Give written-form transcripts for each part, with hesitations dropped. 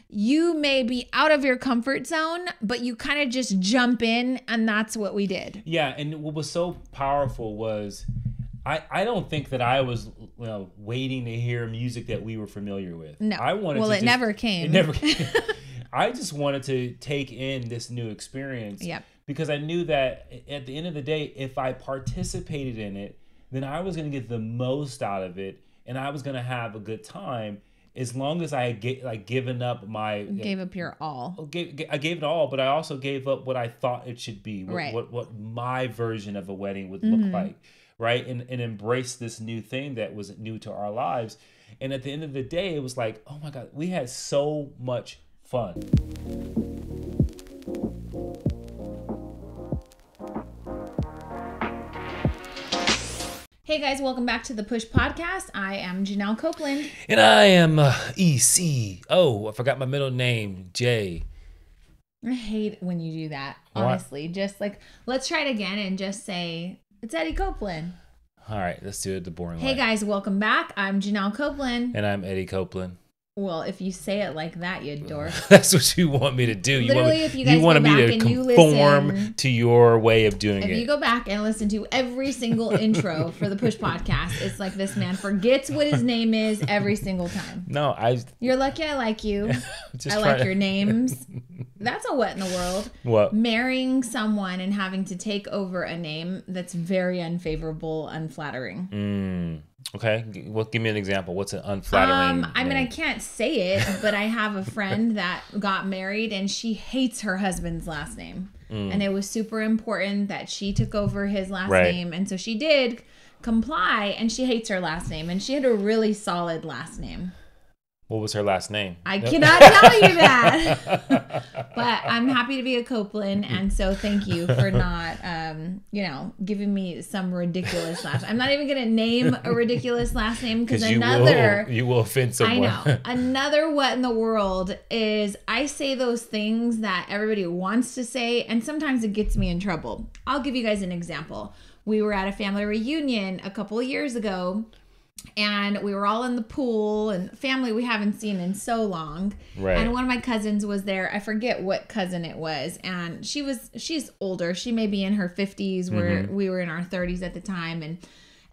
you may be out of your comfort zone, but you kind of just jump in, and that's what we did. Yeah, and what was so powerful was I don't think that I was waiting to hear music that we were familiar with. No. It never came. It never came. I just wanted to take in this new experience. Yep. Because I knew that at the end of the day, if I participated in it, then I was going to get the most out of it, and I was going to have a good time. As long as I had given up gave up your all. I gave it all, but I also gave up what I thought it should be, right. what my version of a wedding would look like, right? And embrace this new thing that was new to our lives. And at the end of the day, it was like, oh my God, we had so much fun. Hey guys, welcome back to the Push Podcast. I am Janelle Copeland. And I am EC. Oh, I forgot my middle name, Jay. I hate when you do that, honestly. What? Just let's try it again and just say, it's Eddie Copeland. All right, let's do it the boring way. Hey guys, welcome back. I'm Janelle Copeland. And I'm Eddie Copeland. Well, if you say it like that, you dork. That's what you want me to do. Literally, if you guys go back and you listen to your way of doing it. If you go back and listen to every single intro for the Push Podcast, it's like this man forgets what his name is every single time. No, You're lucky I like you. I like your names. That's a what in the world. What? Marrying someone and having to take over a name that's very unfavorable, unflattering. Okay, well, give me an example. What's an unflattering name? I mean, I can't say it, but I have a friend that got married and she hates her husband's last name. And it was super important that she took over his last name. And so she did comply, and she hates her last name. And she had a really solid last name. What was her last name? I cannot tell you that. But I'm happy to be a Copeland, and so thank you for not, giving me some ridiculous last name. I'm not even going to name a ridiculous last name because you will offend someone. I know. Another what in the world is I say those things that everybody wants to say, and sometimes it gets me in trouble. I'll give you guys an example. We were at a family reunion a couple of years ago. And we were all in the pool, and family we haven't seen in so long. Right. And one of my cousins was there. I forget what cousin it was. And she's older. She may be in her 50s, where we were in our 30s at the time.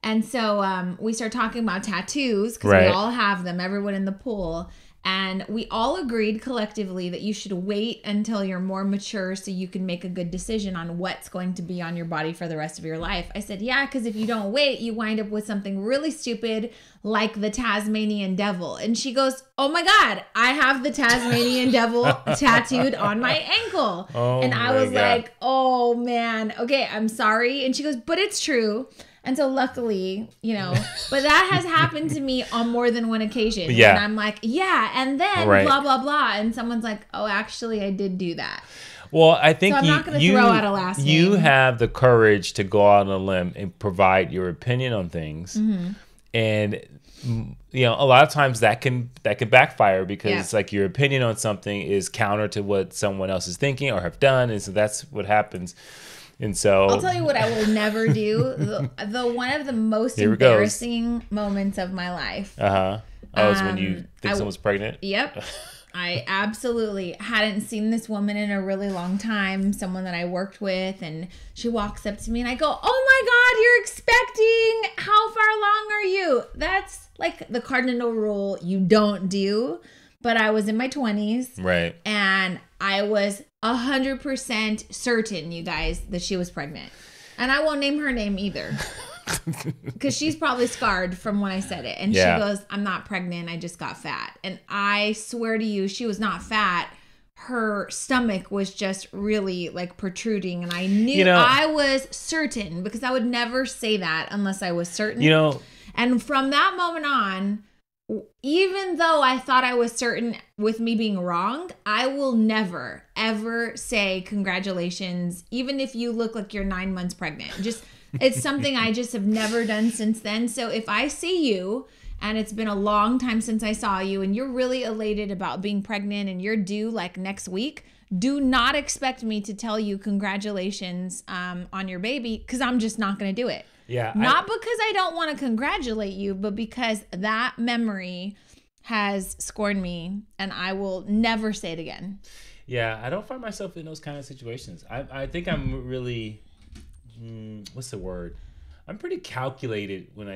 And so we started talking about tattoos because we all have them, everyone in the pool. And we all agreed collectively that you should wait until you're more mature so you can make a good decision on what's going to be on your body for the rest of your life. I said, yeah, because if you don't wait, you wind up with something really stupid like the Tasmanian devil. And she goes, oh my God, I have the Tasmanian devil tattooed on my ankle. Oh, and I was like, oh man, okay, I'm sorry. And she goes, but it's true. And so luckily, but that has happened to me on more than one occasion. Yeah. And I'm like, yeah. And then blah, blah, blah. And someone's like, oh, actually, I did do that. Well, I think so I'm not going to throw out a last name. You have the courage to go out on a limb and provide your opinion on things. And, a lot of times that can backfire because it's like your opinion on something is counter to what someone else is thinking or have done. And so that's what happens. And so I'll tell you what I will never do. The one of the most embarrassing moments of my life. Is when you think someone's pregnant? Yep. I absolutely hadn't seen this woman in a really long time, someone that I worked with, and she walks up to me and I go, oh my God, you're expecting. How far along are you? That's like the cardinal rule you don't do. But I was in my 20s. Right. And I was 100% certain, you guys, that she was pregnant. And I won't name her name either. Because she's probably scarred from when I said it. And she goes, I'm not pregnant. I just got fat. And I swear to you, she was not fat. Her stomach was just really protruding. And I knew I was certain because I would never say that unless I was certain. And from that moment on, even though I thought I was certain with me being wrong, I will never, ever say congratulations, even if you look like you're 9 months pregnant. It's something I just have never done since then. So if I see you and it's been a long time since I saw you and you're really elated about being pregnant and you're due next week, do not expect me to tell you congratulations on your baby because I'm just not going to do it. Yeah. Not because I don't want to congratulate you, but because that memory has scorned me, and I will never say it again. Yeah, I don't find myself in those kind of situations. I think I'm really, what's the word? I'm pretty calculated when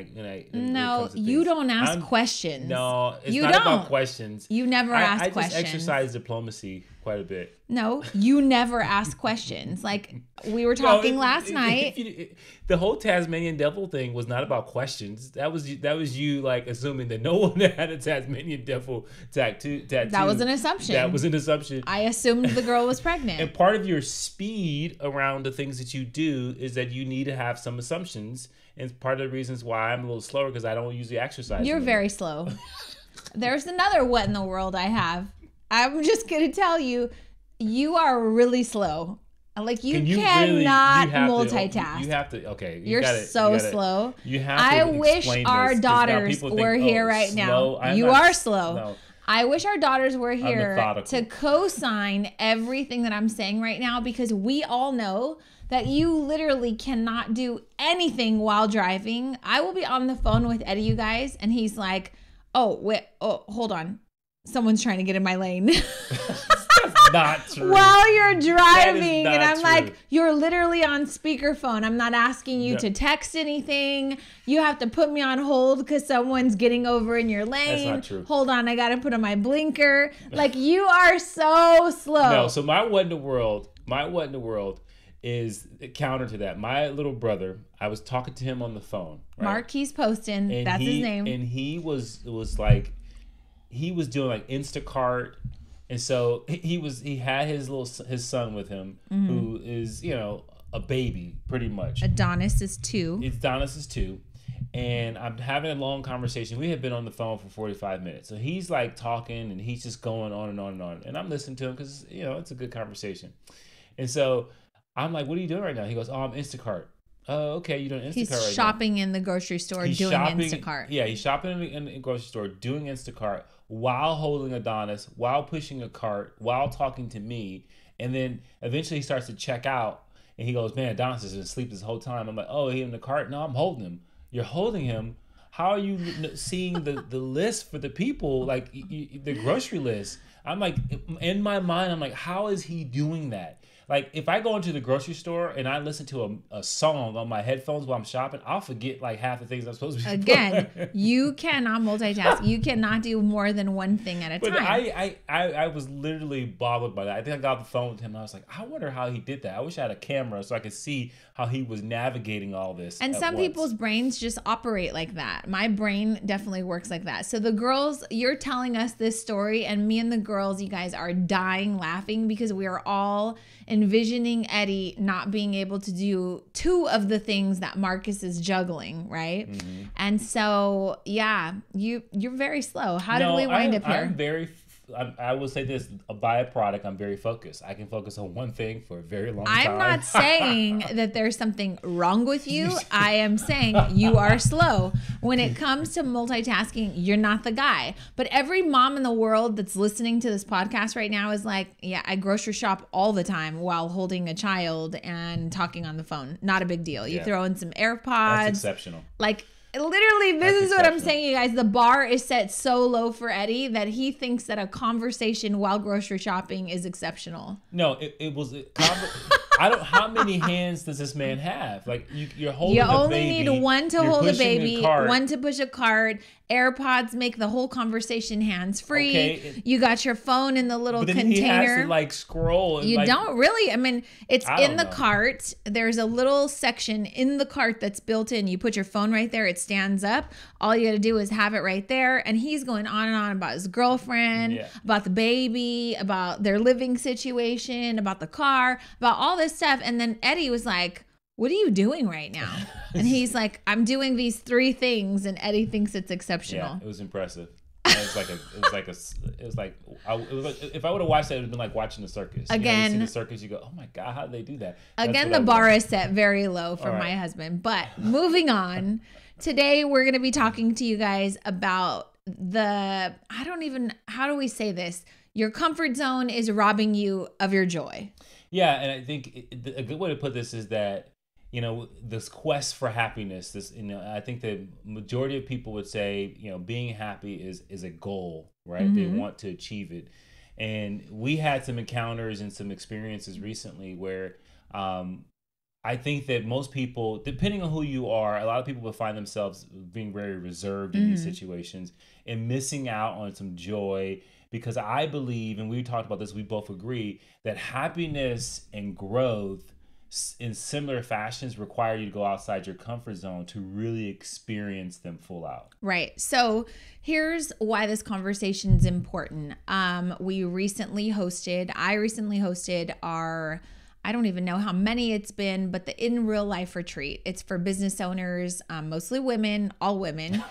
No, you don't ask questions. No, it's not about questions. You never ask questions. I just exercise diplomacy quite a bit. No, you never ask questions. Like we were talking last night. The whole Tasmanian devil thing was not about questions. That was you like assuming that no one had a Tasmanian devil tattoo. That was an assumption. I assumed the girl was pregnant. And part of your speed around the things that you do is that you need to have some assumptions. And part of the reasons why I'm a little slower because I don't usually exercise. You're very slow. There's another what in the world I have. I'm just going to tell you, you are really slow. Like you cannot multitask. You have to. Okay, you're so slow. You have to. I wish our daughters were here right now. You are slow. No. I wish our daughters were here to co-sign everything that I'm saying right now because we all know that you literally cannot do anything while driving. I will be on the phone with Eddie, you guys, and he's like, "Oh, hold on. Someone's trying to get in my lane." That's not true. While you're driving, and I'm like, you're literally on speakerphone. I'm not asking you to text anything. You have to put me on hold because someone's getting over in your lane. That's not true. Hold on, I got to put on my blinker. Like you are so slow. No, so my what in the world is counter to that. My little brother, I was talking to him on the phone. Right? Mark, he's posting. And that's his name. And he was doing like Instacart. And so he had his son with him, who is, a baby pretty much. Adonis is 2. Adonis is 2. And I'm having a long conversation. We had been on the phone for 45 minutes. So he's like talking and he's just going on and on and on. And I'm listening to him because, it's a good conversation. And so I'm like, what are you doing right now? He goes, oh, I'm Instacart. Oh, okay. You're doing Instacart right now. He's shopping in the grocery store doing Instacart. Yeah, he's shopping in the grocery store doing Instacart while holding Adonis, while pushing a cart, while talking to me. And then eventually he starts to check out and he goes, man, Adonis has been asleep this whole time. I'm like, oh, he in the cart? No, I'm holding him. You're holding him. How are you seeing the list for the people, like the grocery list? I'm like, in my mind, I'm like, how is he doing that? Like, if I go into the grocery store and I listen to a song on my headphones while I'm shopping, I'll forget like half the things I'm supposed to be doing. Again, you cannot multitask. You cannot do more than one thing at a time. But I was literally boggled by that. I think I got off the phone with him and I was like, I wonder how he did that. I wish I had a camera so I could see how he was navigating all this. And some people's brains just operate like that. My brain definitely works like that. So the girls, you're telling us this story, and me and the girls, you guys are dying laughing because we are all envisioning Eddie not being able to do 2 of the things that Marcus is juggling, right? Mm-hmm. And so, yeah, you're very slow. How did we wind up here? I will say this, a byproduct, I'm very focused. I can focus on one thing for a very long time. I'm not saying that there's something wrong with you. I am saying you are slow. When it comes to multitasking, you're not the guy. But every mom in the world that's listening to this podcast right now is like, yeah, I grocery shop all the time while holding a child and talking on the phone. Not a big deal. You throw in some AirPods. That's exceptional. Like, literally, this is what I'm saying, you guys. The bar is set so low for Eddie that he thinks that a conversation while grocery shopping is exceptional. No, it was. I don't. How many hands does this man have? Like you're holding. You only need one to hold a baby, one to push a cart. AirPods make the whole conversation hands free. Okay. You got your phone in the little container. He has to like scroll. And you don't really. I mean, it's in the cart. There's a little section in the cart that's built in. You put your phone right there. It stands up. All you got to do is have it right there. And he's going on and on about his girlfriend, about the baby, about their living situation, about the car, about all this stuff. And then Eddie was like, what are you doing right now? And he's like, I'm doing these 3 things, and Eddie thinks it's exceptional. Yeah, it was impressive. If I would have watched that, it would have been like watching the circus. Again, you see the circus, you go, oh my God, how did they do that? Again, the bar is set very low for my husband. But moving on, today we're going to be talking to you guys about how do we say this? Your comfort zone is robbing you of your joy. Yeah, and I think a good way to put this is that this quest for happiness, I think the majority of people would say, being happy is a goal, right? Mm-hmm. They want to achieve it. And we had some encounters and some experiences recently where I think that most people, depending on who you are, a lot of people will find themselves being very reserved in these situations and missing out on some joy, because I believe, and we talked about this, we both agree, that happiness and growth in similar fashions require you to go outside your comfort zone to really experience them full out. Right. So here's why this conversation is important. I recently hosted our, I don't even know how many it's been, but the In Real Life retreat. It's for business owners, mostly women, all women.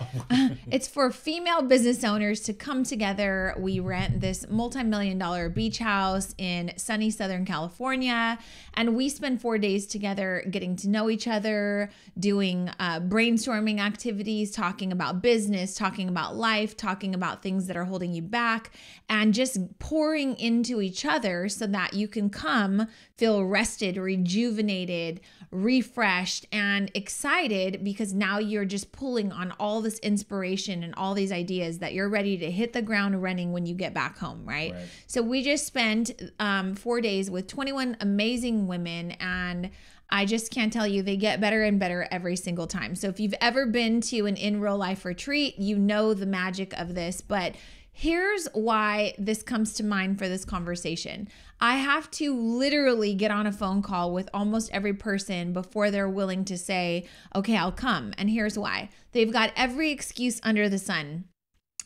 It's for female business owners to come together. We rent this multi-million-dollar beach house in sunny Southern California, and we spend 4 days together getting to know each other, doing brainstorming activities, talking about business, talking about life, talking about things that are holding you back, and just pouring into each other so that you can come feel rested, rejuvenated, refreshed, and excited, because now you're just pulling on all this inspiration and all these ideas that you're ready to hit the ground running when you get back home, right? So we just spent 4 days with 21 amazing women, and I just can't tell you, they get better and better every single time. So if you've ever been to an In Real Life retreat, you know the magic of this. But here's why this comes to mind for this conversation. I have to literally get on a phone call with almost every person before they're willing to say, okay, I'll come. And here's why. They've got every excuse under the sun.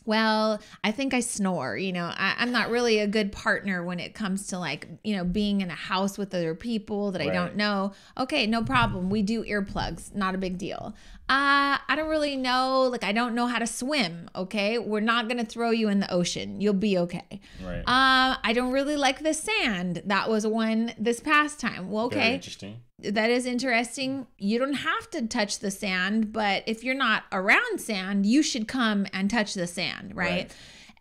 Well, I think I snore, I'm not really a good partner when it comes to being in a house with other people that I don't know. Okay, no problem. We do earplugs. Not a big deal. I don't really know, I don't know how to swim. Okay. We're not going to throw you in the ocean. You'll be okay. Right. I don't really like the sand. That was one this past time. Well, okay. Very interesting. That is interesting. You don't have to touch the sand, but if you're not around sand, you should come and touch the sand, right?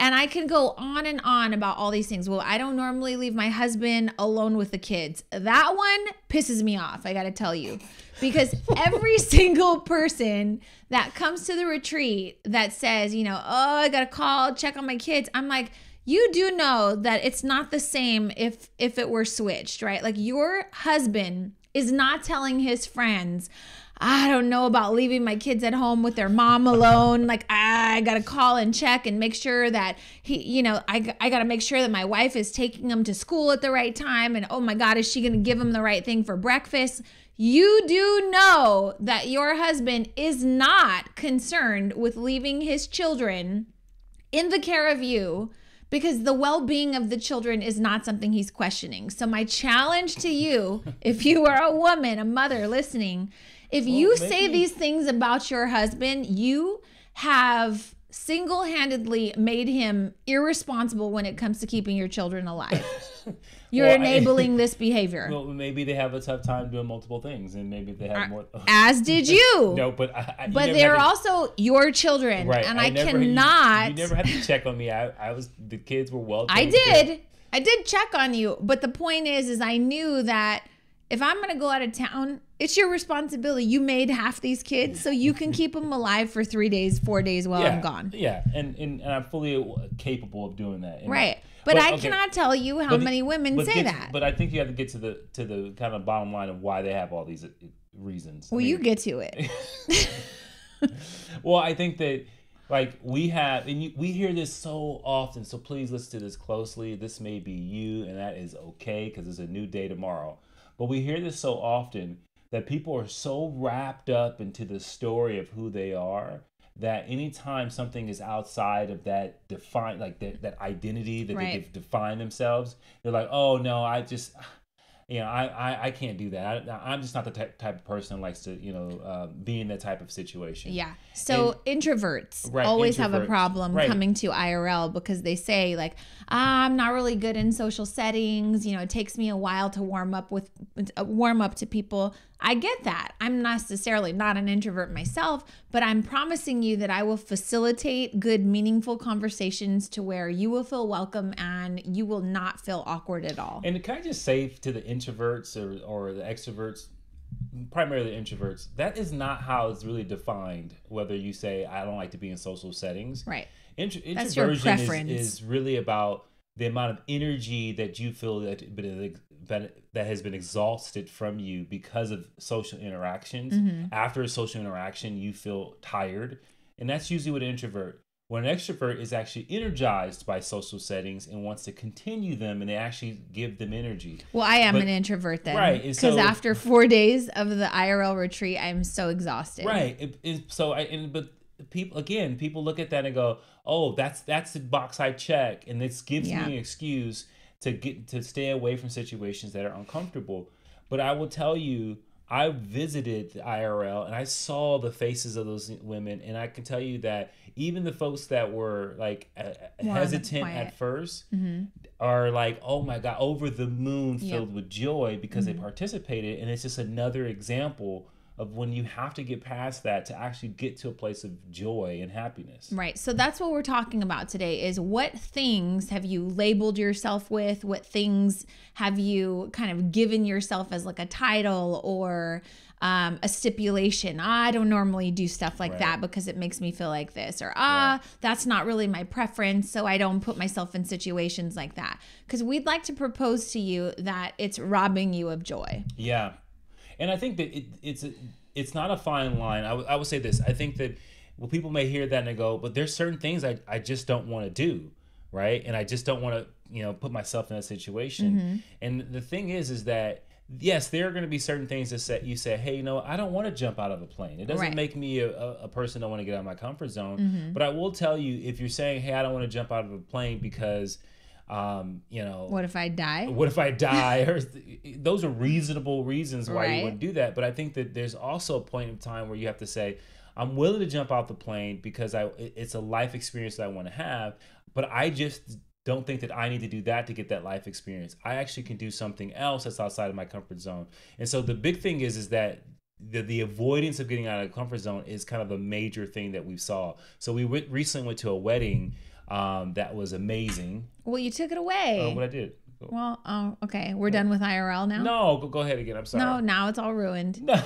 And I can go on and on about all these things. Well, I don't normally leave my husband alone with the kids. That one pisses me off, I got to tell you. Because every single person that comes to the retreat that says, I got to call, check on my kids. I'm like, you do know that it's not the same if it were switched, right? Your husband is not telling his friends, I don't know about leaving my kids at home with their mom alone. I got to call and check and make sure that I got to make sure that my wife is taking them to school at the right time. And oh my God, is she going to give them the right thing for breakfast? You do know that your husband is not concerned with leaving his children in the care of you, because the well-being of the children is not something he's questioning. So my challenge to you, if you are a woman, a mother listening, if you say these things about your husband, you have single-handedly made him irresponsible when it comes to keeping your children alive. You're enabling this behavior. Well, maybe they have a tough time doing multiple things, and maybe they have more. As did you. No, but they're also your children, right? And I cannot. You never had to check on me. The kids were well. I did check on you, but the point is I knew that if I'm going to go out of town, it's your responsibility. You made half these kids, so you can keep them alive for 3 days, 4 days while I'm gone. Yeah, and I'm fully capable of doing that. Right. But I cannot tell you how many women say that. But I think you have to get to the kind of bottom line of why they have all these reasons. Well, you get to it. Well, I think that we have, and we hear this so often, so please listen to this closely. This may be you, and that is okay, because it's a new day tomorrow. But we hear this so often that people are so wrapped up into the story of who they are that anytime something is outside of that that identity that they've defined themselves, they're like, oh no, I just, I can't do that. I'm just not the type of person who likes to, be in that type of situation. Yeah. So introverts always have a problem coming to IRL, because they say I'm not really good in social settings. It takes me a while to warm up to people. I get that. I'm necessarily not an introvert myself, but I'm promising you that I will facilitate good, meaningful conversations to where you will feel welcome and you will not feel awkward at all. And can I just say to the introverts or the extroverts, primarily introverts, that is not how it's really defined. Whether you say, I don't like to be in social settings. Right. That's your preference. Is really about the amount of energy that you feel that has been exhausted from you because of social interactions. Mm-hmm. After a social interaction, you feel tired. And that's usually what an introvert. When an extrovert is actually energized by social settings and wants to continue them, and they actually give them energy. Well, I am an introvert then. Right. Because after 4 days of the IRL retreat, I'm so exhausted. Right. But people look at that and go, oh, that's the box I check. And this gives me an excuse to stay away from situations that are uncomfortable. But I will tell you, I visited the IRL and I saw the faces of those women, and I can tell you that even the folks that were like hesitant at first are like, oh my God, over the moon, filled with joy because they participated. And it's just another example of when you have to get past that to actually get to a place of joy and happiness. Right. So that's what we're talking about today is what things have you labeled yourself with? What things have you kind of given yourself as like a title or a stipulation? I don't normally do stuff like that because it makes me feel like this. Or, that's not really my preference, so I don't put myself in situations like that. Because we'd like to propose to you that it's robbing you of joy. Yeah. And I think that it's not a fine line. I would say this. I think that people may hear that and they go, but there's certain things I just don't want to do, right? And I just don't want to, put myself in that situation. Mm-hmm. And the thing is that, yes, there are going to be certain things that you say, hey, I don't want to jump out of a plane. It doesn't make me a person that want to get out of my comfort zone. Mm-hmm. But I will tell you, if you're saying, hey, I don't want to jump out of a plane because what if I die? What if I die? Or those are reasonable reasons why you wouldn't do that. But I think that there's also a point in time where you have to say, I'm willing to jump out the plane because it's a life experience that I want to have, but I just don't think that I need to do that to get that life experience. I actually can do something else that's outside of my comfort zone. And so the big thing is that the avoidance of getting out of the comfort zone is kind of a major thing that we saw. So we recently went to a wedding that was amazing. Well, you took it away. What I did. Well, okay. We're done with IRL now? No, go ahead again. I'm sorry. No, now it's all ruined. No.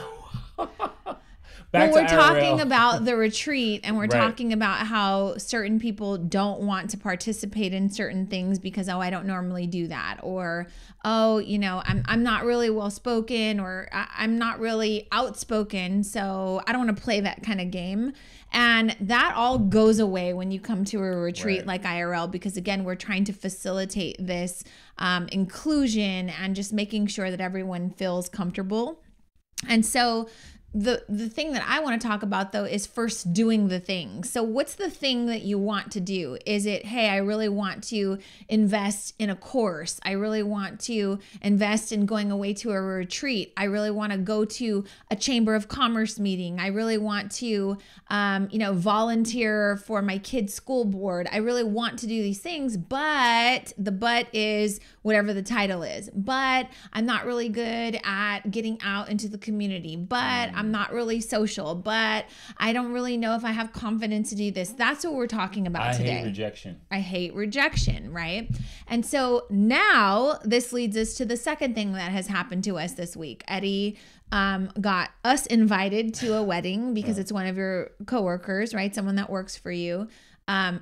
We're talking about the retreat, and we're talking about how certain people don't want to participate in certain things because, I don't normally do that. Or, I'm not really well spoken, or I'm not really outspoken, so I don't want to play that kind of game. And that all goes away when you come to a retreat like IRL, because again, we're trying to facilitate this inclusion and just making sure that everyone feels comfortable. And so the thing that I want to talk about, though, is first doing the thing. So what's the thing that you want to do? Is it, hey, I really want to invest in a course. I really want to invest in going away to a retreat. I really want to go to a Chamber of Commerce meeting. I really want to, volunteer for my kids' school board. I really want to do these things, but the but is whatever the title is. But I'm not really good at getting out into the community. But I'm not really social, but I don't really know if I have confidence to do this. That's what we're talking about today. I hate rejection, right? And so now this leads us to the second thing that has happened to us this week. Eddie got us invited to a wedding because it's one of your coworkers, right? Someone that works for you.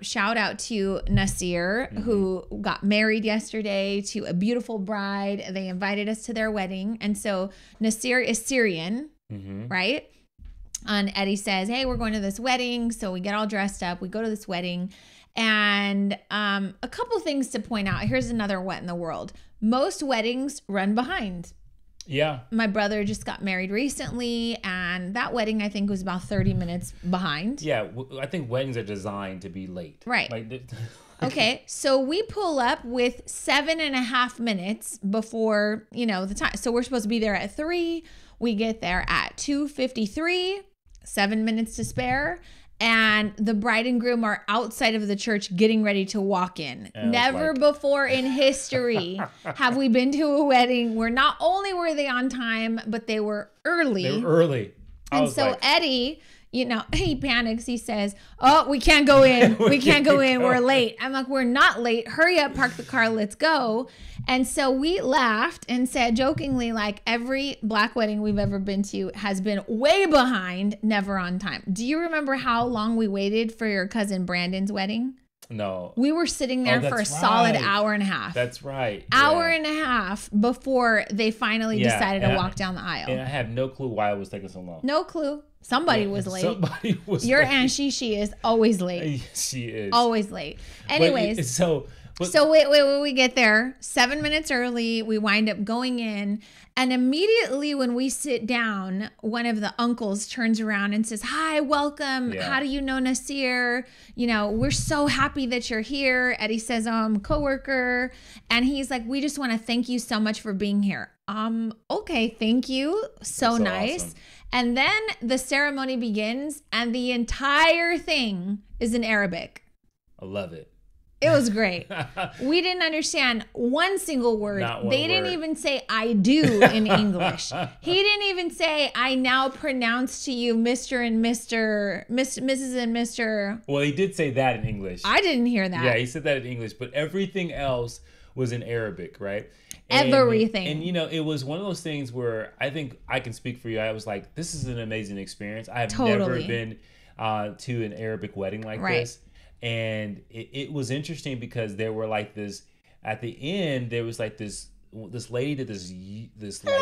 Shout out to Nasir, who got married yesterday to a beautiful bride. They invited us to their wedding. And so Nasir is Syrian. Mm-hmm. Right? And Eddie says, hey, we're going to this wedding. So we get all dressed up. We go to this wedding. And a couple things to point out. Here's another what in the world. Most weddings run behind. Yeah. My brother just got married recently. And that wedding, I think, was about 30 minutes behind. Yeah. I think weddings are designed to be late. Right. Okay, so we pull up with 7.5 minutes before, the time. So we're supposed to be there at 3. We get there at 2:53, 7 minutes to spare. And the bride and groom are outside of the church getting ready to walk in. Never before in history have we been to a wedding where not only were they on time, but they were early. They were early. And so Eddie, he panics. He says, "Oh, we can't go in. We can't go in. We're late." I'm like, "We're not late. Hurry up, park the car. Let's go." And so we laughed and said jokingly, like, every black wedding we've ever been to has been way behind, never on time. Do you remember how long we waited for your cousin Brandon's wedding? No. We were sitting there for a solid hour and a half. That's right. Hour and a half before they finally decided to walk down the aisle. And I have no clue why it was taking so long. No clue. Somebody was late. Somebody was Your late. Aunt Shishi is always late. She is. Always late. Anyways. So wait, we get there 7 minutes early. We wind up going in. And immediately when we sit down, one of the uncles turns around and says, "Hi, welcome. Yeah. How do you know Nasir? We're so happy that you're here." Eddie says, "Oh, I'm a coworker." And he's like, "We just want to thank you so much for being here." Okay, thank you. So nice. Awesome. And then the ceremony begins and the entire thing is in Arabic. I love it. It was great. We didn't understand one single word. They didn't even say "I do" in English. He didn't even say "I now pronounce to you Mr. and Mr. Mrs. and Mr." Well, he did say that in English. I didn't hear that. Yeah, he said that in English, but everything else was in Arabic, right? Everything. And it was one of those things where I think I can speak for you. I was like, this is an amazing experience. I have never been to an Arabic wedding like this. And it was interesting because there were like this, at the end, there was like this lady did this like,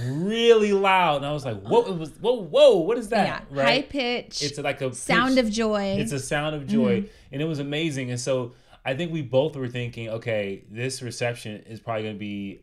really loud. And I was like, whoa, what is that? Yeah, right? High pitch. It's like a sound of joy. It's a sound of joy. Mm-hmm. And it was amazing. And so I think we both were thinking, okay, this reception is probably going to be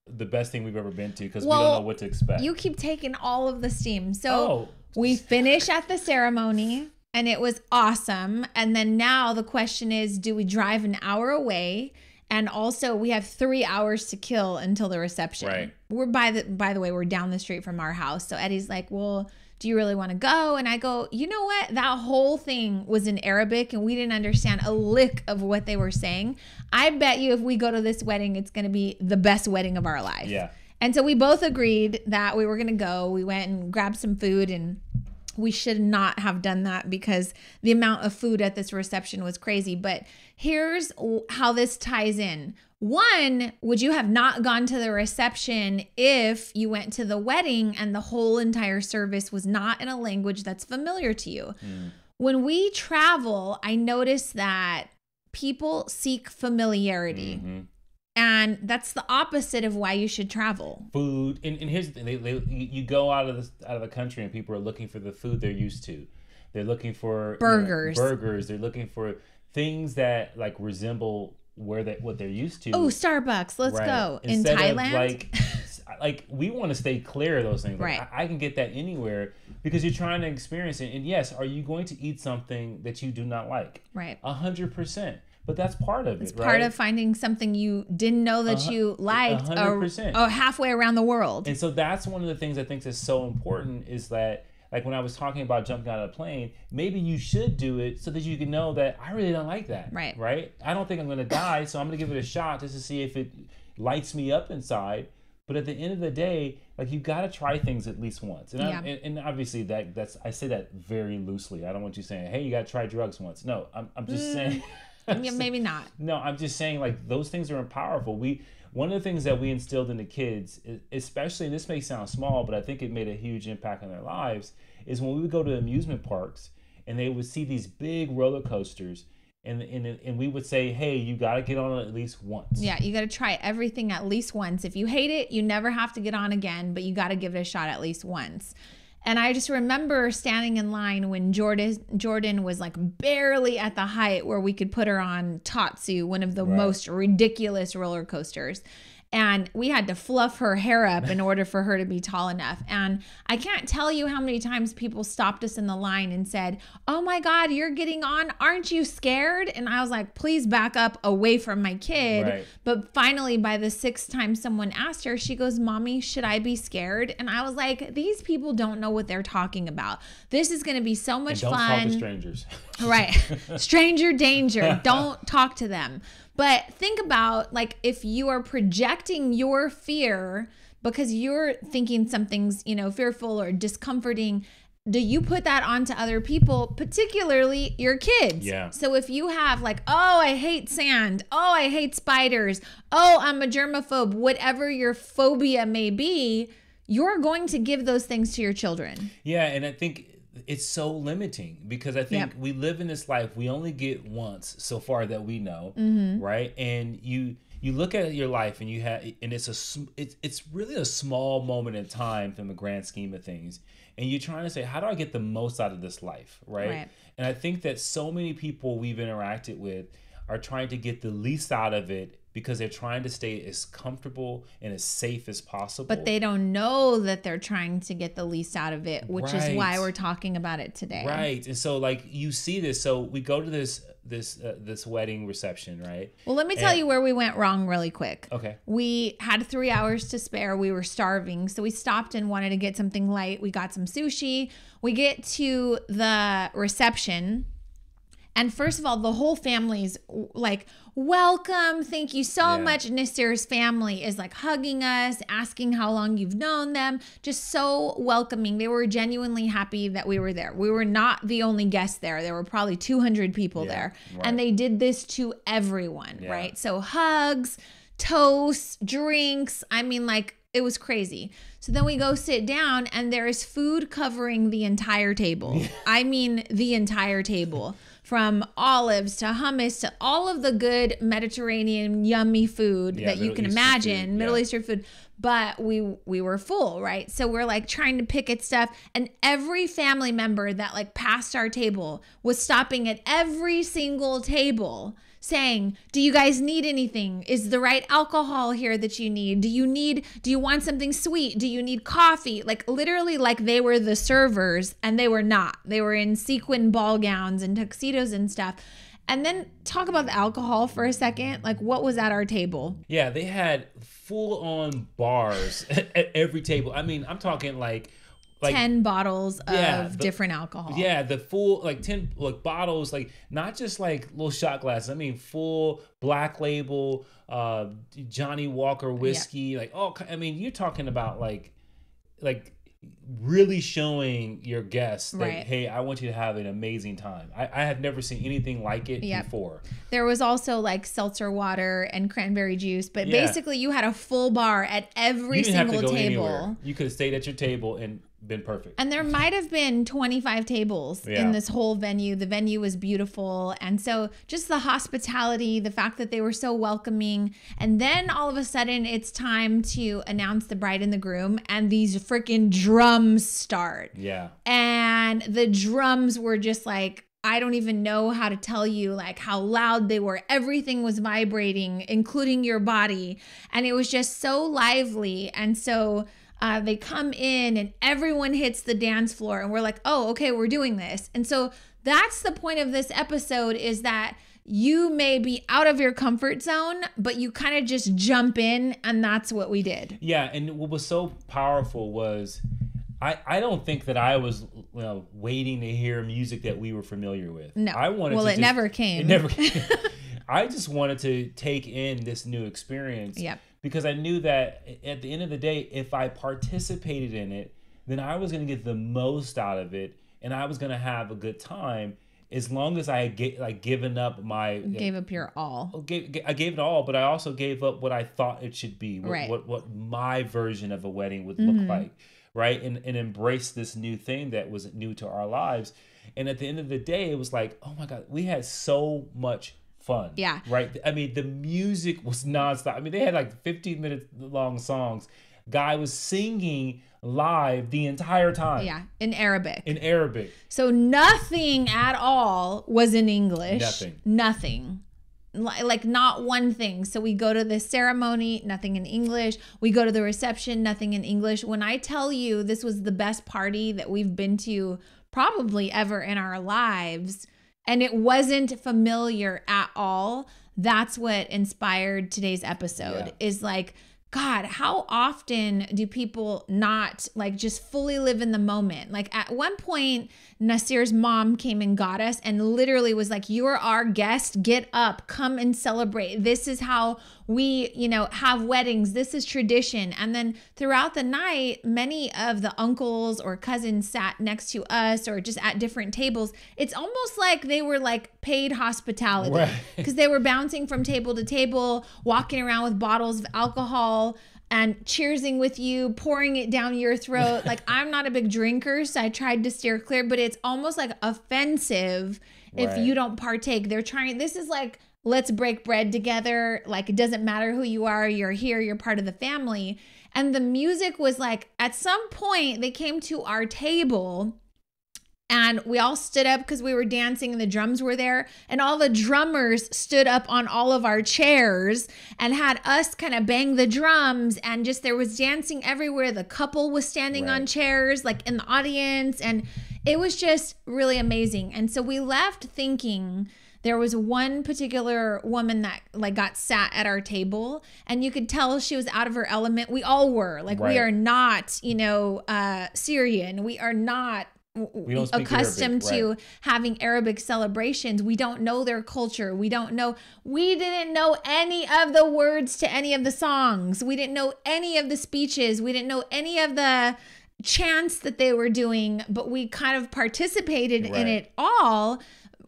the best thing we've ever been to because we don't know what to expect. You keep taking all of the steam. So we finish at the ceremony. And it was awesome. And then now the question is, do we drive an hour away? And also we have 3 hours to kill until the reception. Right. We're by the way, we're down the street from our house. So Eddie's like, "Well, do you really want to go?" And I go, "You know what? That whole thing was in Arabic and we didn't understand a lick of what they were saying. I bet you if we go to this wedding, it's going to be the best wedding of our life." Yeah. And so we both agreed that we were going to go. We went and grabbed some food, and we should not have done that because the amount of food at this reception was crazy. But here's how this ties in. One, would you have not gone to the reception if you went to the wedding and the whole entire service was not in a language that's familiar to you? Mm. When we travel, I notice that people seek familiarity. Mm-hmm. And that's the opposite of why you should travel. Food, and here's the thing: you go out of the country, and people are looking for the food they're used to. They're looking for burgers. They're looking for things that like resemble what they're used to. Oh, Starbucks, let's go. Instead in Thailand, of like we want to stay clear of those things. Like, right. I can get that anywhere because you're trying to experience it. And yes, are you going to eat something that you do not like? Right. 100%. But that's part of it, it's part of finding something you didn't know that you liked 100%. Or halfway around the world. And so that's one of the things I think is so important is that, like when I was talking about jumping out of a plane, maybe you should do it so that you can know that I really don't like that. Right. Right? I don't think I'm going to die, so I'm going to give it a shot just to see if it lights me up inside. But at the end of the day, like you got to try things at least once. And, and obviously that's I say that very loosely. I don't want you saying, hey, you got to try drugs once. No, I'm just saying... Yeah, maybe not. No, I'm just saying like those things are powerful. One of the things that we instilled in the kids, especially, and this may sound small, but I think it made a huge impact on their lives, is when we would go to amusement parks and they would see these big roller coasters and we would say, hey, you got to get on it at least once. Yeah, you got to try everything at least once. If you hate it, you never have to get on again, but you got to give it a shot at least once. And I just remember standing in line when Jordan was like barely at the height where we could put her on Tatsu, one of the most ridiculous roller coasters. And we had to fluff her hair up in order for her to be tall enough. And I can't tell you how many times people stopped us in the line and said, "Oh my God, you're getting on. Aren't you scared?" And I was like, please back up away from my kid. Right. But finally, by the 6th time someone asked her, she goes, "Mommy, should I be scared?" And I was like, these people don't know what they're talking about. This is going to be so much fun. Don't talk to strangers. Right. Stranger danger. Don't talk to them. But think about like if you are projecting your fear because you're thinking something's, fearful or discomforting, do you put that onto other people, particularly your kids? Yeah. So if you have like, oh, I hate sand. Oh, I hate spiders. Oh, I'm a germaphobe. Whatever your phobia may be, you're going to give those things to your children. Yeah, and I think it's so limiting because I think we live in this life. We only get once so far that we know, right? And you look at your life and it's really a small moment in time from the grand scheme of things. And you're trying to say, how do I get the most out of this life, right? And I think that so many people we've interacted with are trying to get the least out of it because they're trying to stay as comfortable and as safe as possible. But they don't know that they're trying to get the least out of it, which is why we're talking about it today. Right. And so like you see this, so we go to this wedding reception, right? Well, let me tell you where we went wrong really quick. Okay. We had 3 hours to spare. We were starving. So we stopped and wanted to get something light. We got some sushi. We get to the reception. And first of all, the whole family's like, welcome. Thank you so much. Nasir's family is like hugging us, asking how long you've known them. Just so welcoming. They were genuinely happy that we were there. We were not the only guests there. There were probably 200 people there. Right. And they did this to everyone, right? So hugs, toasts, drinks. I mean, like, it was crazy. So then we go sit down and there is food covering the entire table. I mean, the entire table. From olives to hummus to all of the good Mediterranean yummy food that you can imagine, Middle Eastern food. But we were full, right? So we're like trying to pick at stuff. And every family member that like passed our table was stopping at every single table saying, do you guys need anything? Is the right alcohol here that you need? Do you want something sweet? Do you need coffee? Like literally like they were the servers, and they were not. They were in sequin ball gowns and tuxedos and stuff. And then talk about the alcohol for a second. Like what was at our table? Yeah, they had full on bars at every table. I mean, I'm talking like 10 bottles of different alcohol. Yeah, the full 10 bottles, like not just like little shot glasses. I mean, full Black Label, Johnny Walker whiskey. I mean, you're talking about like really showing your guests that, hey, I want you to have an amazing time. I have never seen anything like it before. There was also like seltzer water and cranberry juice, but basically you had a full bar at every single table. Anywhere. You could have stayed at your table and been perfect. And there might have been 25 tables in this whole venue. The venue was beautiful. And so just the hospitality, the fact that they were so welcoming. And then all of a sudden it's time to announce the bride and the groom, and these freaking drums start. Yeah. And the drums were just like, I don't even know how to tell you like how loud they were. Everything was vibrating, including your body. And it was just so lively. And so they come in and everyone hits the dance floor and we're like, oh, okay, we're doing this. And so that's the point of this episode, is that you may be out of your comfort zone, but you kind of just jump in, and that's what we did. Yeah, and what was so powerful was I don't think that I was waiting to hear music that we were familiar with. No. It never came. It never came. I just wanted to take in this new experience. Yep. Because I knew that at the end of the day, if I participated in it, then I was going to get the most out of it, and I was going to have a good time, as long as I had given up my... Gave up your all. I gave it all, but I also gave up what I thought it should be, what my version of a wedding would look like, right? And embrace this new thing that was new to our lives. And at the end of the day, it was like, oh my God, we had so much fun. Yeah. Right. I mean, the music was nonstop. I mean, they had like 15-minute long songs. Guy was singing live the entire time. Yeah. In Arabic. So nothing at all was in English. Nothing. Like not one thing. So we go to the ceremony, nothing in English. We go to the reception, nothing in English. When I tell you this was the best party that we've been to probably ever in our lives, and it wasn't familiar at all, that's what inspired today's episode. Is like, God, how often do people not like just fully live in the moment? Like at one point, Nasir's mom came and got us and literally was like, you're our guest, get up, come and celebrate. This is how we, have weddings. This is tradition. And then throughout the night, many of the uncles or cousins sat next to us or just at different tables. It's almost like they were like paid hospitality because they were bouncing from table to table, walking around with bottles of alcohol and cheersing with you, pouring it down your throat. Like, I'm not a big drinker, so I tried to steer clear, but it's almost like offensive if you don't partake. This is like, let's break bread together. Like, it doesn't matter who you are. You're here. You're part of the family. And the music was like, at some point, they came to our table and we all stood up because we were dancing and the drums were there. And all the drummers stood up on all of our chairs and had us kind of bang the drums. And just there was dancing everywhere. The couple was standing on chairs, like in the audience. And it was just really amazing. And so we left thinking there was one particular woman that like got sat at our table and you could tell she was out of her element. We all were like, we are not, Syrian. We are not accustomed to having Arabic celebrations. We don't know their culture. We didn't know any of the words to any of the songs. We didn't know any of the speeches. We didn't know any of the chants that they were doing, but we kind of participated in it all.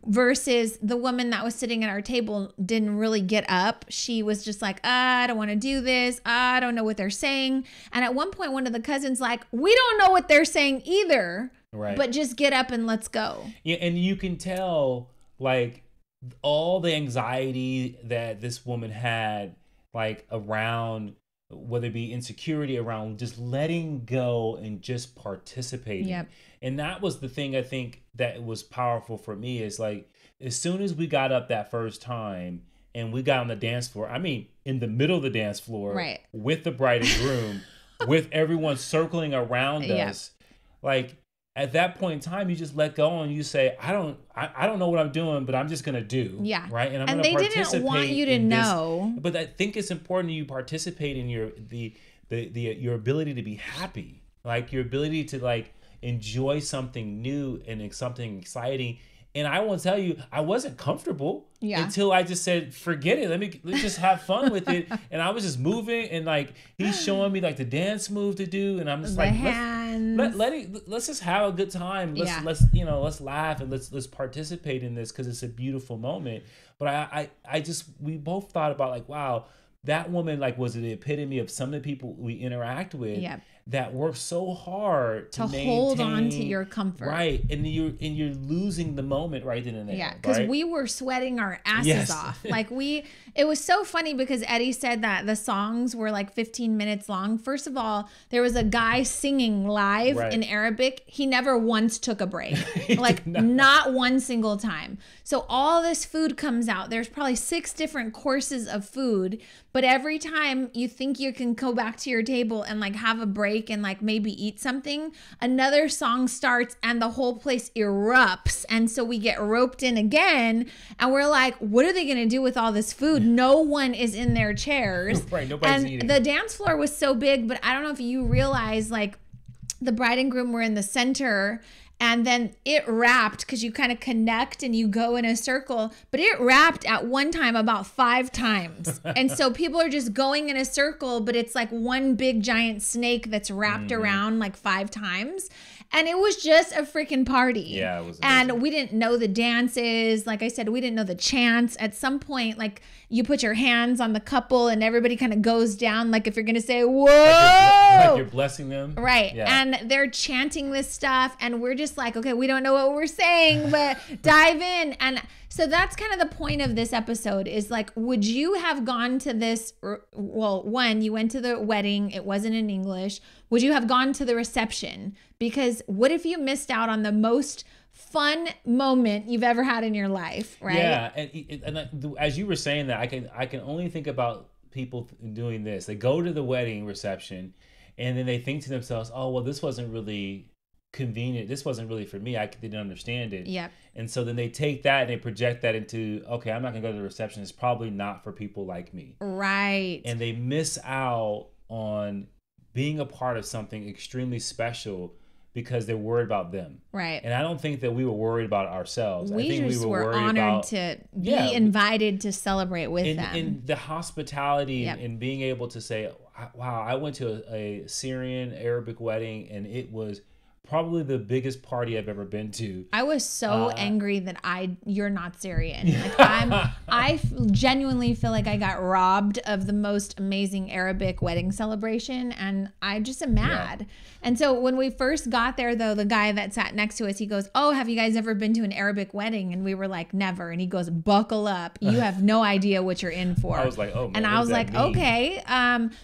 Versus the woman that was sitting at our table didn't really get up. She was just like, I don't want to do this. I don't know what they're saying. And at one point, one of the cousins like, we don't know what they're saying either, but just get up and let's go. Yeah, and you can tell like all the anxiety that this woman had like around, whether it be insecurity around just letting go and just participating. Yep. And that was the thing I think that was powerful for me is like, as soon as we got up that first time and we got on the dance floor, I mean, in the middle of the dance floor with the bride and groom, with everyone circling around us, like at that point in time, you just let go and you say, I don't know what I'm doing, but I'm just going to do. Yeah. Right. And I'm going to participate. And they didn't want you to know. But I think it's important you participate in your ability to be happy, like your ability to like enjoy something new and something exciting. And I will tell you, I wasn't comfortable until I just said, forget it. Let's just have fun with it. And I was just moving and like, he's showing me like the dance move to do. And I'm just like, let's just have a good time. Let's laugh and let's participate in this because it's a beautiful moment. But we both thought about like, wow, that woman like was the epitome of some of the people we interact with that work so hard to hold on to your comfort. Right. And you're losing the moment right then and there. Yeah. Because we were sweating our asses off. Like it was so funny because Eddie said that the songs were like 15 minutes long. First of all, there was a guy singing live in Arabic. He never once took a break. Like not one single time. So all this food comes out. There's probably 6 different courses of food. But every time you think you can go back to your table and like have a break and like maybe eat something, another song starts and the whole place erupts. And so we get roped in again and we're like, what are they going to do with all this food? No one is in their chairs. Nobody's eating. The dance floor was so big, but I don't know if you realize like the bride and groom were in the center. And then it wrapped because you kind of connect and you go in a circle, but it wrapped at one time about 5 times. And so people are just going in a circle, but it's like one big giant snake that's wrapped around like 5 times. And it was just a freaking party. Yeah, it was amazing. And we didn't know the dances. Like I said, we didn't know the chants. At some point, like you put your hands on the couple and everybody kind of goes down. Like if you're going to say, whoa. Like you're blessing them. Right. Yeah. And they're chanting this stuff. And we're just like, okay, we don't know what we're saying, but dive in. And so that's kind of the point of this episode is like, would you have gone to this? Well, one, you went to the wedding. It wasn't in English. Would you have gone to the reception? Because what if you missed out on the most fun moment you've ever had in your life, right? Yeah. And as you were saying that, I can only think about people doing this. They go to the wedding reception and then they think to themselves, oh, well, this wasn't really convenient. This wasn't really for me. I didn't understand it. Yep. And so then they take that and they project that into, okay, I'm not going to go to the reception. It's probably not for people like me. Right. And they miss out on being a part of something extremely special because they're worried about them. Right. And I don't think that we were worried about ourselves. We I think just we were were worried honored about, to be invited to celebrate with them. And the hospitality and being able to say, wow, I went to a Syrian Arabic wedding and it was probably the biggest party I've ever been to. I was so angry that you're not Syrian. Like I genuinely feel like I got robbed of the most amazing Arabic wedding celebration, and I just am mad. Yeah. And so when we first got there, though, the guy that sat next to us, he goes, "Oh, have you guys ever been to an Arabic wedding?" And we were like, "Never." And he goes, "Buckle up. You have no idea what you're in for." I was like, "Oh, man, and I was like, "Okay."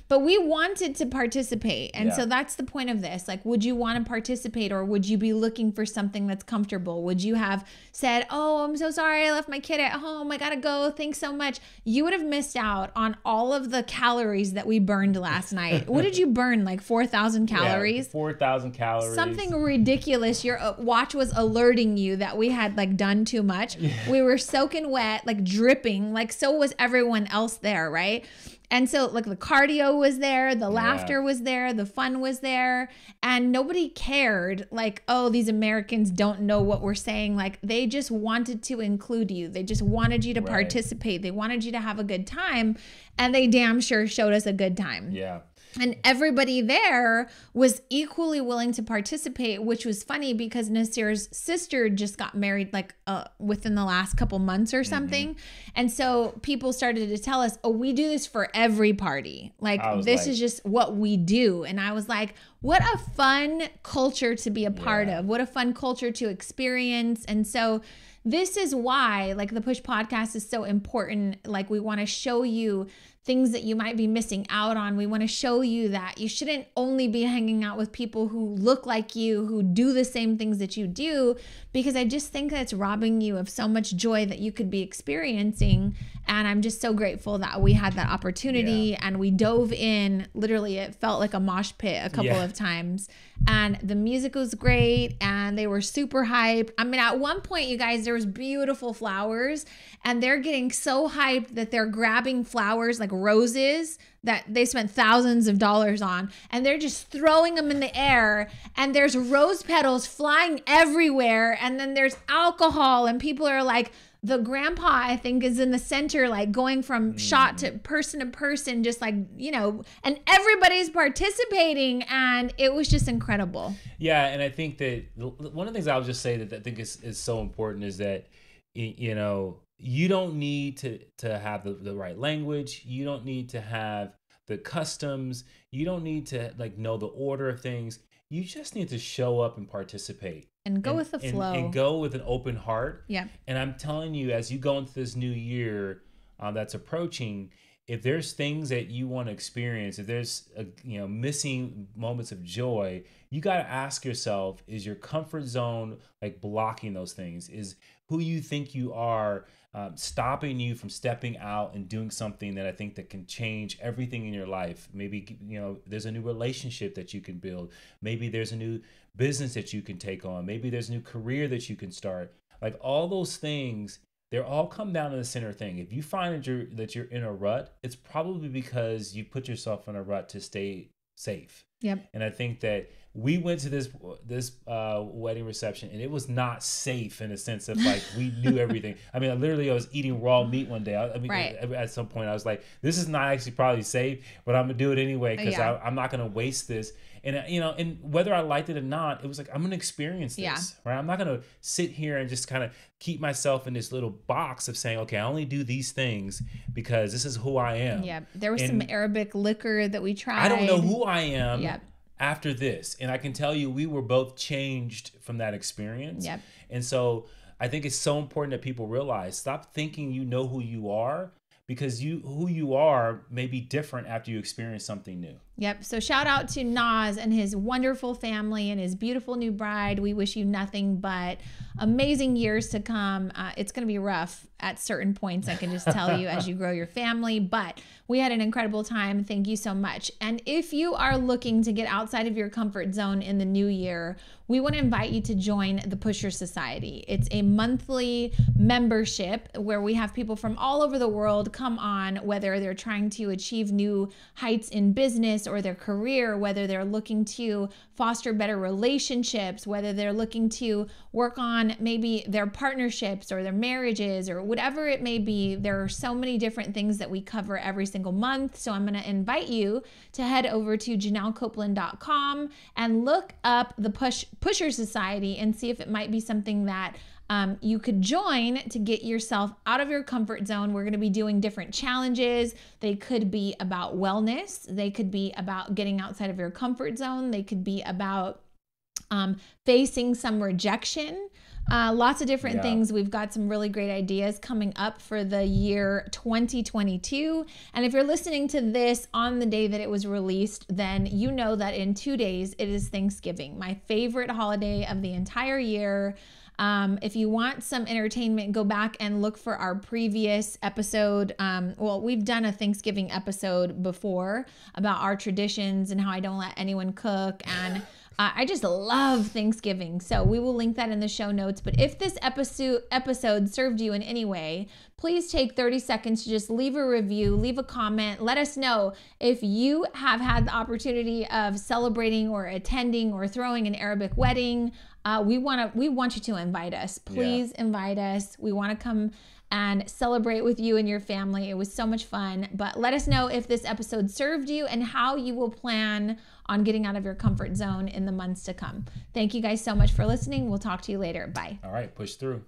But we wanted to participate. And so that's the point of this. Like, would you want to participate, or would you be looking for something that's comfortable? Would you have said, "Oh, I'm so sorry. I left my kid at home. I got to go. Thanks so much." You would have missed out on all of the calories that we burned last night. What did you burn? Like 4,000 calories? 4,000 calories. Something ridiculous. Your watch was alerting you that we had like done too much. We were soaking wet, like dripping, like so was everyone else there, right? And so like the cardio was there, the laughter was there, the fun was there, and nobody cared like, oh, these Americans don't know what we're saying. Like they just wanted to include you. They just wanted you to participate. They wanted you to have a good time, and they damn sure showed us a good time. Yeah. And everybody there was equally willing to participate, which was funny because Nasir's sister just got married like within the last couple months or something. Mm-hmm. And so people started to tell us, oh, we do this for every party. Like this is just what we do. And I was like, what a fun culture to be a part of. What a fun culture to experience. And so this is why like the Push podcast is so important. Like we want to show you things that you might be missing out on. We want to show you that you shouldn't only be hanging out with people who look like you, who do the same things that you do, because I just think that's robbing you of so much joy that you could be experiencing. And I'm just so grateful that we had that opportunity and we dove in. Literally, it felt like a mosh pit a couple of times. And the music was great and they were super hyped. I mean, at one point, you guys, there was beautiful flowers and they're getting so hyped that they're grabbing flowers like roses that they spent thousands of dollars on, and they're just throwing them in the air, and there's rose petals flying everywhere, and then there's alcohol, and people are like, the grandpa, I think, is in the center, like going from shot to person, just like, you know, and everybody's participating, and it was just incredible. Yeah, and I think that one of the things I'll just say that I think is so important is that, you know, you don't need to have the right language. You don't need to have the customs. You don't need to like know the order of things. You just need to show up and participate. And go with the flow. And go with an open heart. Yeah. And I'm telling you, as you go into this new year that's approaching, if there's things that you want to experience, if there's missing moments of joy, you got to ask yourself, is your comfort zone like blocking those things? Is who you think you are stopping you from stepping out and doing something that I think that can change everything in your life? Maybe, you know, there's a new relationship that you can build. Maybe there's a new business that you can take on. Maybe there's a new career that you can start. Like all those things, they're all come down to the center thing. If you find that you're in a rut, it's probably because you put yourself in a rut to stay safe. Yep. And I think that we went to this wedding reception and it was not safe in a sense of like we knew everything. I mean, I was eating raw meat one day. At some point I was like, this is not actually probably safe, but I'm gonna do it anyway because I'm not gonna waste this. And and whether I liked it or not, it was like I'm gonna experience this, right? I'm not gonna sit here and just kind of keep myself in this little box of saying, okay, I only do these things because this is who I am. Yeah, there was some Arabic liquor that we tried. I don't know who I am. After this, and I can tell you we were both changed from that experience. Yep. And so I think it's so important that people realize, stop thinking you know who you are, because who you are may be different after you experience something new. Yep. So shout out to Nas and his wonderful family and his beautiful new bride. We wish you nothing but amazing years to come. It's going to be rough at certain points, I can just tell you, as you grow your family. But we had an incredible time. Thank you so much. And if you are looking to get outside of your comfort zone in the new year, we want to invite you to join the Pusher Society. It's a monthly membership where we have people from all over the world come on, whether they're trying to achieve new heights in business or their career, whether they're looking to foster better relationships, whether they're looking to work on maybe their partnerships or their marriages or whatever it may be. There are so many different things that we cover every single month. So I'm going to invite you to head over to JanelleCopeland.com and look up the Pusher Society and see if it might be something that you could join to get yourself out of your comfort zone. We're going to be doing different challenges. They could be about wellness. They could be about getting outside of your comfort zone. They could be about facing some rejection. Lots of different things. We've got some really great ideas coming up for the year 2022. And if you're listening to this on the day that it was released, then you know that in 2 days it is Thanksgiving, my favorite holiday of the entire year. If you want some entertainment, go back and look for our previous episode. Well, we've done a Thanksgiving episode before about our traditions and how I don't let anyone cook. And I just love Thanksgiving. So we will link that in the show notes. But if this episode served you in any way, please take 30 seconds to just leave a review, leave a comment. Let us know if you have had the opportunity of celebrating or attending or throwing an Arabic wedding. We want you to invite us. Please invite us. We want to come and celebrate with you and your family. It was so much fun. But let us know if this episode served you and how you will plan on getting out of your comfort zone in the months to come. Thank you guys so much for listening. We'll talk to you later. Bye. All right, push through.